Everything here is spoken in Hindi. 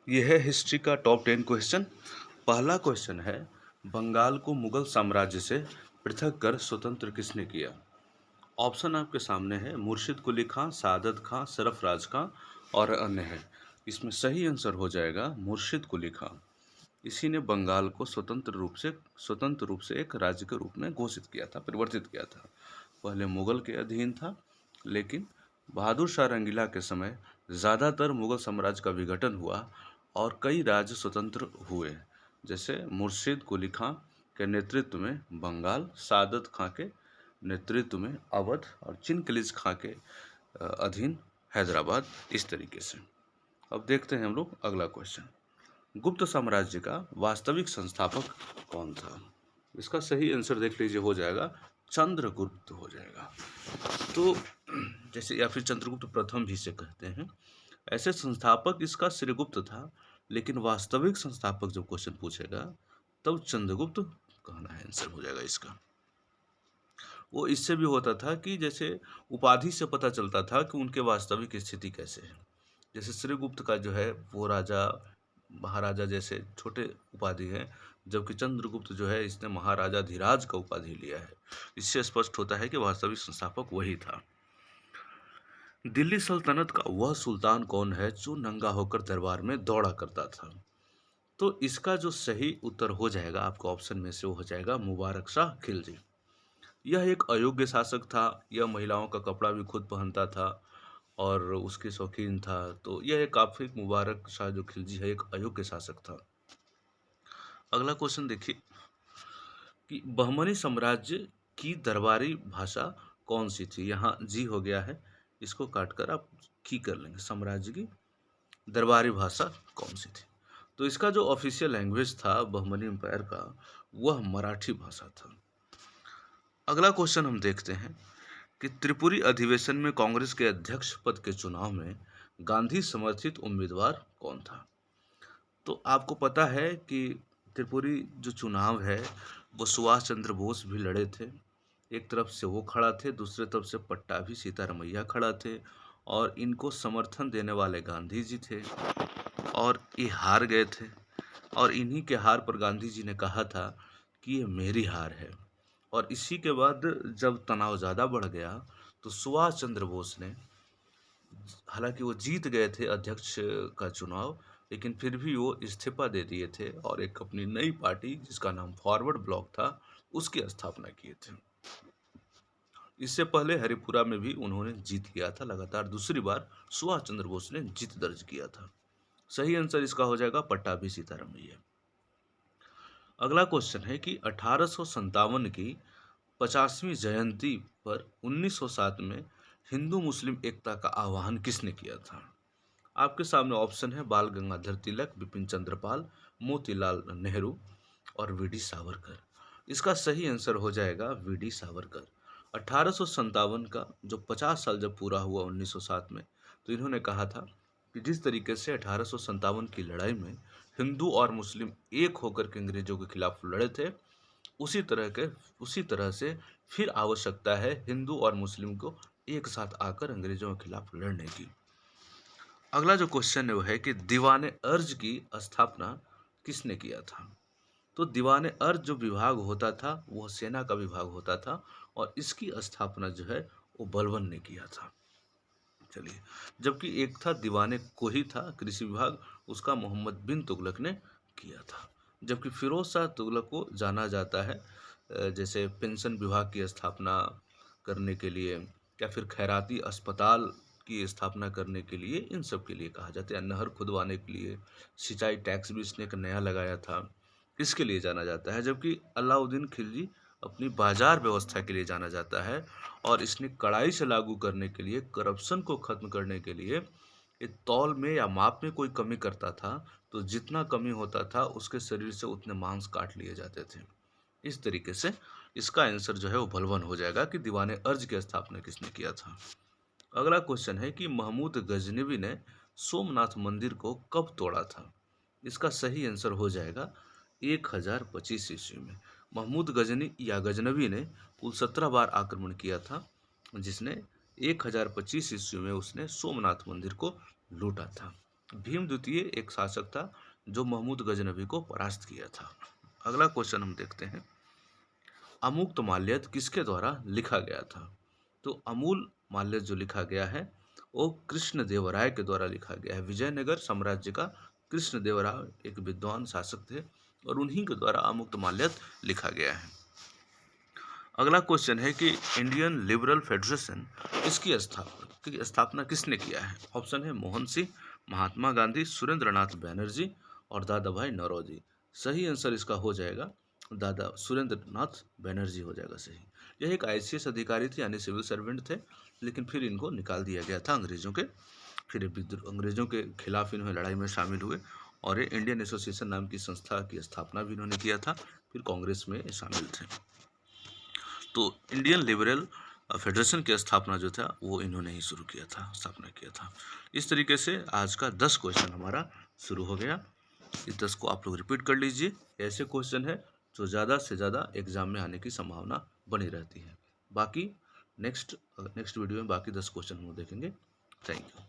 यह है हिस्ट्री का टॉप 10 क्वेश्चन। पहला क्वेश्चन है, बंगाल को मुगल साम्राज्य से पृथक कर स्वतंत्र किसने किया? ऑप्शन आपके सामने है, मुर्शिद कुली खां, सादत खां, सरफराज खां और अन्य है। इसमें सही आंसर हो जाएगा मुर्शिद कुली खां। इसी ने बंगाल को स्वतंत्र रूप से एक राज्य के रूप में घोषित किया था, परिवर्तित किया था। पहले मुगल के अधीन था, लेकिन बहादुर शाह रंगीला के समय ज़्यादातर मुगल साम्राज्य का विघटन हुआ और कई राज्य स्वतंत्र हुए। जैसे मुर्शिद कुली खां के नेतृत्व में बंगाल, सादत खां के नेतृत्व में अवध और चिनकलिज खां के अधीन हैदराबाद, इस तरीके से। अब देखते हैं हम लोग अगला क्वेश्चन। गुप्त साम्राज्य का वास्तविक संस्थापक कौन था? इसका सही आंसर देख लीजिए, हो जाएगा चंद्रगुप्त हो जाएगा। तो जैसे, या फिर चंद्रगुप्त प्रथम भी इसे कहते हैं। ऐसे संस्थापक इसका श्रीगुप्त था, लेकिन वास्तविक संस्थापक जब क्वेश्चन पूछेगा तब चंद्रगुप्त कहना है, आंसर हो जाएगा इसका। वो इससे भी होता था कि जैसे उपाधि से पता चलता था कि उनके वास्तविक स्थिति कैसे है। जैसे श्रीगुप्त का जो है वो राजा महाराजा जैसे छोटे उपाधि है, जबकि चंद्रगुप्त जो है इसने महाराजा धीराज का उपाधि लिया है। इससे स्पष्ट होता है कि वास्तविक संस्थापक वही था। दिल्ली सल्तनत का वह सुल्तान कौन है जो नंगा होकर दरबार में दौड़ा करता था? तो इसका जो सही उत्तर हो जाएगा आपको ऑप्शन में से, वो हो जाएगा मुबारक शाह खिलजी। यह एक अयोग्य शासक था। यह महिलाओं का कपड़ा भी खुद पहनता था और उसके शौकीन था। तो यह एक काफी, मुबारक शाह जो खिलजी है, एक अयोग्य शासक था। अगला क्वेश्चन देखिए कि बहमनी साम्राज्य की दरबारी भाषा कौन सी थी? यहाँ जी हो गया है, इसको काटकर आप की कर लेंगे। साम्राज्य की दरबारी भाषा कौन सी थी? तो इसका जो ऑफिशियल लैंग्वेज था बहमनी एम्पायर का, वह मराठी भाषा था। अगला क्वेश्चन हम देखते हैं कि त्रिपुरी अधिवेशन में कांग्रेस के अध्यक्ष पद के चुनाव में गांधी समर्थित उम्मीदवार कौन था? तो आपको पता है कि त्रिपुरी जो चुनाव है वो सुभाष चंद्र बोस भी लड़े थे। एक तरफ से वो खड़ा थे, दूसरे तरफ से पट्टाभी सीतारमैया खड़ा थे, और इनको समर्थन देने वाले गांधी जी थे, और ये हार गए थे। और इन्हीं के हार पर गांधी जी ने कहा था कि ये मेरी हार है। और इसी के बाद जब तनाव ज़्यादा बढ़ गया तो सुभाष चंद्र बोस ने, हालांकि वो जीत गए थे अध्यक्ष का चुनाव, लेकिन फिर भी वो इस्तीफा दे दिए थे और एक अपनी नई पार्टी जिसका नाम फॉरवर्ड ब्लॉक था, उसकी स्थापना किए थे। इससे पहले हरिपुरा में भी उन्होंने जीत लिया था। लगातार दूसरी बार सुभाष चंद्र बोस ने जीत दर्ज किया था। सही आंसर इसका हो जाएगा पट्टाभी सीतारमैया। अगला क्वेश्चन है कि 1857 की 50वीं जयंती पर 1907 में हिंदू मुस्लिम एकता का आह्वान किसने किया था? आपके सामने ऑप्शन है, बाल गंगाधर तिलक, बिपिन चंद्रपाल, मोतीलाल नेहरू और वीडी सावरकर। इसका सही आंसर हो जाएगा वीडी सावरकर। 1857 का जो 50 साल जब पूरा हुआ 1907 में, तो इन्होंने कहा था कि जिस तरीके से 1857 की लड़ाई में हिंदू और मुस्लिम एक होकर के अंग्रेजों के खिलाफ लड़े थे, उसी तरह से फिर आवश्यकता है हिंदू और मुस्लिम को एक साथ आकर अंग्रेजों के खिलाफ लड़ने की। अगला जो क्वेश्चन है वो है कि दीवाने अर्ज की स्थापना किसने किया था? तो दीवाने अर्ज जो विभाग होता था वह सेना का विभाग होता था, और इसकी स्थापना जो है वो बलबन ने किया था। चलिए, जबकि एक था दीवाने कोही था कृषि विभाग, उसका मोहम्मद बिन तुगलक ने किया था। जबकि फिरोज शाह तुगलक को जाना जाता है जैसे पेंशन विभाग की स्थापना करने के लिए, या फिर खैराती अस्पताल की स्थापना करने के लिए, इन सब के लिए कहा जाता है। नहर खुदवाने के लिए, सिंचाई टैक्स भी इसने एक नया लगाया था, इसके लिए जाना जाता है। जबकि अलाउद्दीन खिलजी अपनी बाजार व्यवस्था के लिए जाना जाता है, और इसने कड़ाई से लागू करने के लिए, करप्शन को खत्म करने के लिए, ये तौल में या माप में कोई कमी करता था तो जितना कमी होता था उसके शरीर से उतने मांस काट लिए जाते थे। इस तरीके से इसका आंसर जो है वो बलवन हो जाएगा कि दीवाने अर्ज की स्थापना किसने किया था। अगला क्वेश्चन है कि महमूद गजनवी ने सोमनाथ मंदिर को कब तोड़ा था? इसका सही आंसर हो जाएगा 1025 ईस्वी में। महमूद गजनी या गजनवी ने कुल 17 बार आक्रमण किया था, जिसने 1025 ईस्वी में उसने सोमनाथ मंदिर को लूटा था। भीम द्वितीय एक शासक था जो महमूद गजनवी को परास्त किया था। अगला क्वेश्चन हम देखते हैं, अमुक्त माल्यद किसके द्वारा लिखा गया था? तो अमूल माल्यद जो लिखा गया है वो कृष्णदेवराय के द्वारा लिखा गया है। विजयनगर साम्राज्य का कृष्णदेवराय एक विद्वान शासक थे और उन्हीं के द्वारा अमुक्त माल्यद लिखा गया है। अगला क्वेश्चन है कि इंडियन लिबरल फेडरेशन इसकी स्थापना किसने किया है? ऑप्शन है मोहन सिंह, महात्मा गांधी, सुरेंद्रनाथ बैनर्जी और दादा भाई नौरोजी। सही आंसर इसका हो जाएगा दादा सुरेंद्रनाथ बैनर्जी हो जाएगा सही। यह एक आईसीएस अधिकारी थे यानी सिविल सर्वेंट थे, लेकिन फिर इनको निकाल दिया गया था अंग्रेजों के। फिर अंग्रेजों के खिलाफ इन्होंने लड़ाई में शामिल हुए और ये इंडियन एसोसिएशन नाम की संस्था की स्थापना भी इन्होंने किया था, फिर कांग्रेस में शामिल थे। तो इंडियन लिबरल फेडरेशन की स्थापना जो था वो इन्होंने ही शुरू किया था, स्थापना किया था। इस तरीके से आज का 10 क्वेश्चन हमारा शुरू हो गया। इस 10 को आप लोग रिपीट कर लीजिए। ऐसे क्वेश्चन है जो ज़्यादा से ज़्यादा एग्जाम में आने की संभावना बनी रहती है। बाकी नेक्स्ट वीडियो में बाकी 10 क्वेश्चन हम देखेंगे। Thank you.